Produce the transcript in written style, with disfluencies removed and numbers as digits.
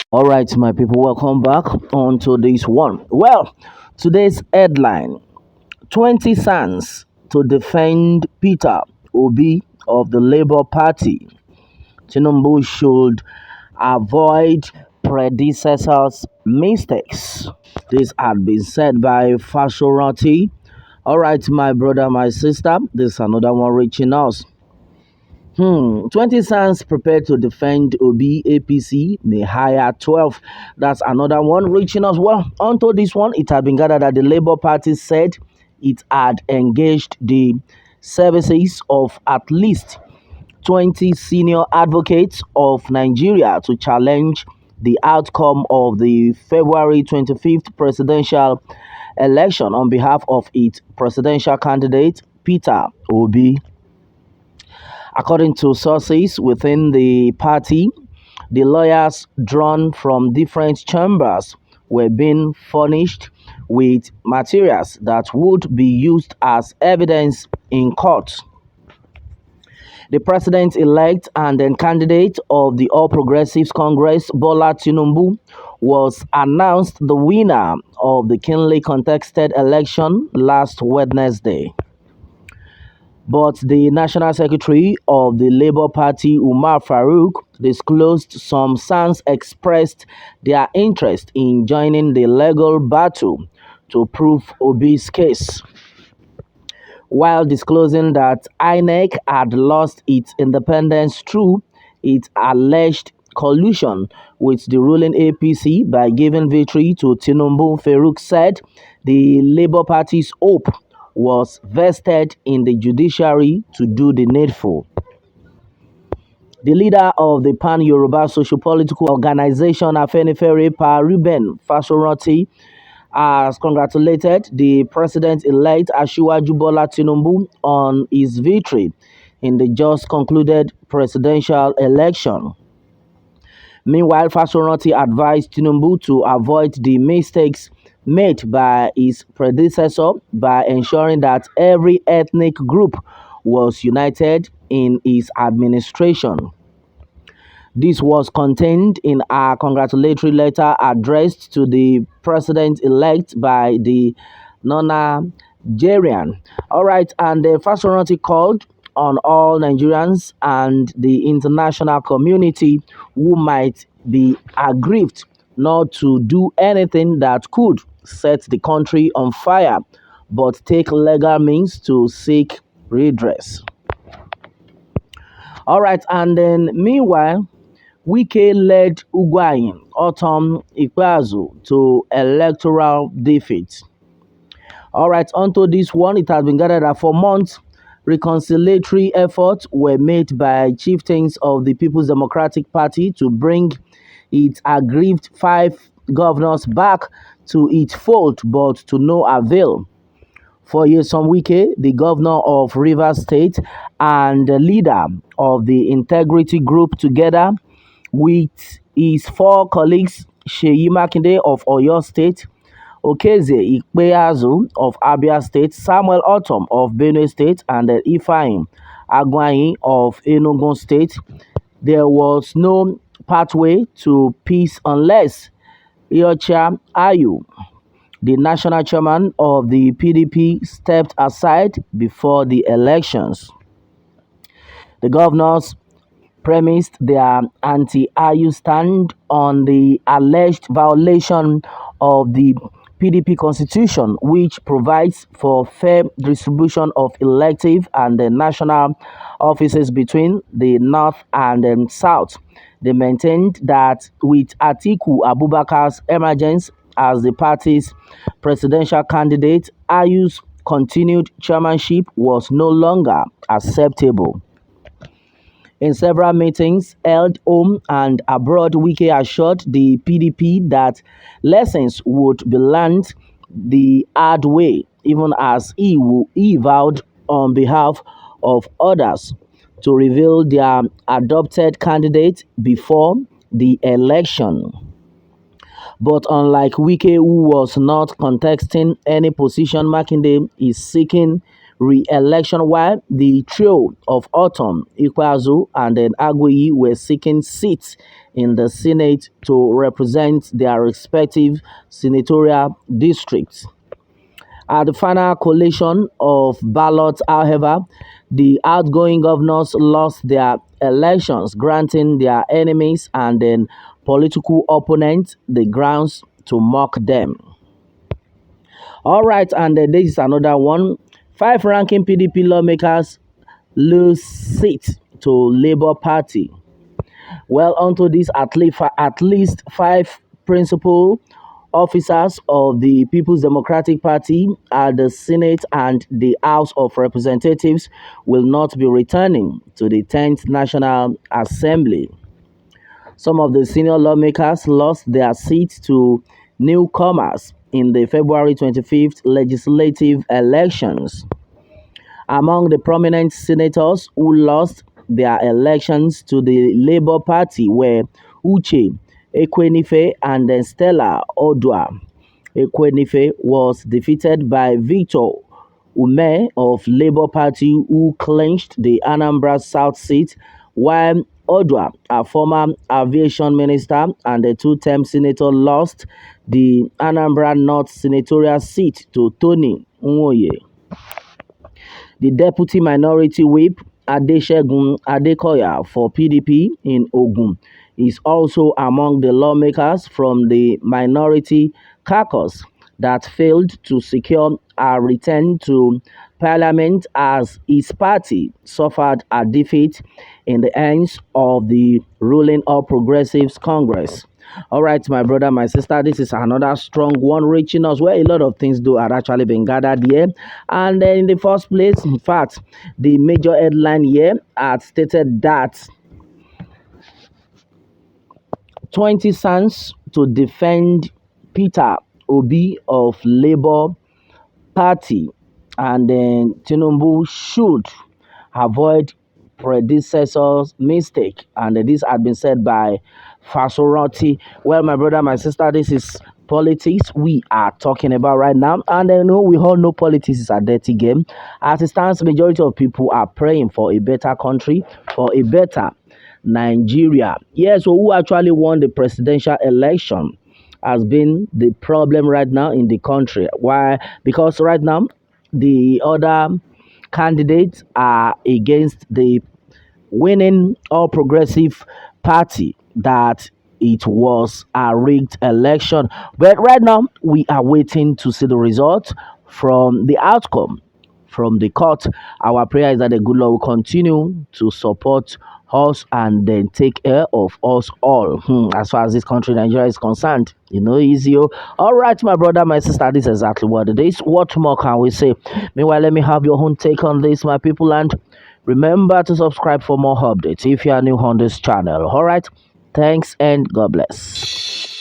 All right, my people, welcome back onto this one. Well, today's headline: 20 sons to defend Peter Obi of the Labour Party. TINUBU should avoid predecessors' mistakes. This had been said by FASOURANTI. All right, my brother, my sister, this is another one reaching us. 20 sons prepared to defend OB APC may hire 12. That's another one reaching us. Well, onto this one, it had been gathered that the Labour Party said it had engaged the services of at least 20 senior advocates of Nigeria to challenge the outcome of the February 25th presidential election on behalf of its presidential candidate, Peter Obi. According to sources within the party, the lawyers drawn from different chambers were being furnished with materials that would be used as evidence in court. The president-elect and then candidate of the All Progressives Congress, Bola Tinubu, was announced the winner of the keenly contested election last Wednesday. But the National Secretary of the Labour Party, Umar Farouk, disclosed some sons expressed their interest in joining the legal battle to prove Obi's case, while disclosing that INEC had lost its independence through its alleged collusion with the ruling APC by giving victory to Tinubu. Farouk said the Labour Party's hope was vested in the judiciary to do the needful. The leader of the Pan-Yoruba Socio-Political Organization, Afenifere, Pa Ruben Fasoranti, has congratulated the president-elect Asiwaju Bola Tinubu on his victory in the just concluded presidential election. Meanwhile, Fasoranti advised Tinubu to avoid the mistakes made by his predecessor by ensuring that every ethnic group was united in his administration. This was contained in a congratulatory letter addressed to the president-elect by the Nigerian. All right, and the Fasoranti called on all Nigerians and the international community who might be aggrieved not to do anything that could set the country on fire, but take legal means to seek redress. All right, and then meanwhile, Wike led Ugwayin Autumn Ikpeazu to electoral defeat. All right, onto this one, it has been gathered that for months, reconciliatory efforts were made by chieftains of the People's Democratic Party to bring its aggrieved five governors back to its fold, but to no avail. For Yesom Wike, the governor of Rivers State and the leader of the Integrity Group, together with his four colleagues, Sheyi Makinde of Oyo State, Okeze Ikpeazu of Abia State, Samuel Otom of Benue State, and Ifeanyi Agwayin of Enugu State, there was no pathway to peace unless Iocha Ayu, the national chairman of the PDP, stepped aside before the elections. The governors premised their anti-IU stand on the alleged violation of the PDP constitution, which provides for fair distribution of elective and the national offices between the north and the south. They maintained that with Atiku Abubakar's emergence as the party's presidential candidate, IU's continued chairmanship was no longer acceptable. In several meetings held home and abroad, Wike assured the PDP that lessons would be learned the hard way, even as he vowed on behalf of others to reveal their adopted candidate before the election. But unlike Wike, who was not contesting any position, Makinde is seeking re-election, while the trio of Autumn, Ikweazu, and then Agui were seeking seats in the Senate to represent their respective senatorial districts. At the final collation of ballots, however, the outgoing governors lost their elections, granting their enemies and then political opponents the grounds to mock them. All right, and this is another one. Five ranking PDP lawmakers lose seat to Labour Party. Well, onto this, at least five principal officers of the People's Democratic Party at the Senate and the House of Representatives will not be returning to the 10th National Assembly. Some of the senior lawmakers lost their seats to newcomers in the February 25th legislative elections. Among the prominent senators who lost their elections to the Labour Party were Uche Ekwenife and then Stella Odua. Ekwenife was defeated by Victor Ume of Labour Party, who clinched the Anambra South seat, while Odua, a former aviation minister and a two-term senator, lost the Anambra North senatorial seat to Tony Nwoye. The deputy minority whip, Adesegun Adekoya for PDP in Ogun, is also among the lawmakers from the minority caucus that failed to secure a return to parliament as his party suffered a defeat in the hands of the ruling All Progressives Congress. All right, my brother, my sister, this is another strong one reaching us where a lot of things do are actually being gathered here. And in the first place, in fact, the major headline here had stated that 20 sons to defend Peter Obi of Labour Party, and then TINUBU should avoid predecessor's mistake. And this had been said by FASOURANTI. Well, my brother, my sister, this is politics we are talking about right now. And I know we all know politics is a dirty game. As it stands, majority of people are praying for a better country, for a better Nigeria. Yes, so who actually won the presidential election has been the problem right now in the country. Why? Because right now the other candidates are against the winning All Progressive Party that it was a rigged election. But right now we are waiting to see the result from the outcome from the court. Our prayer is that the good Lord will continue to support us and then take care of us all. As far as this country, Nigeria, is concerned, easy. All right, my brother, my sister, this is exactly what it is. What more can we say? Meanwhile, let me have your own take on this, my people, and remember to subscribe for more updates if you are new on this channel. All right, thanks and God bless.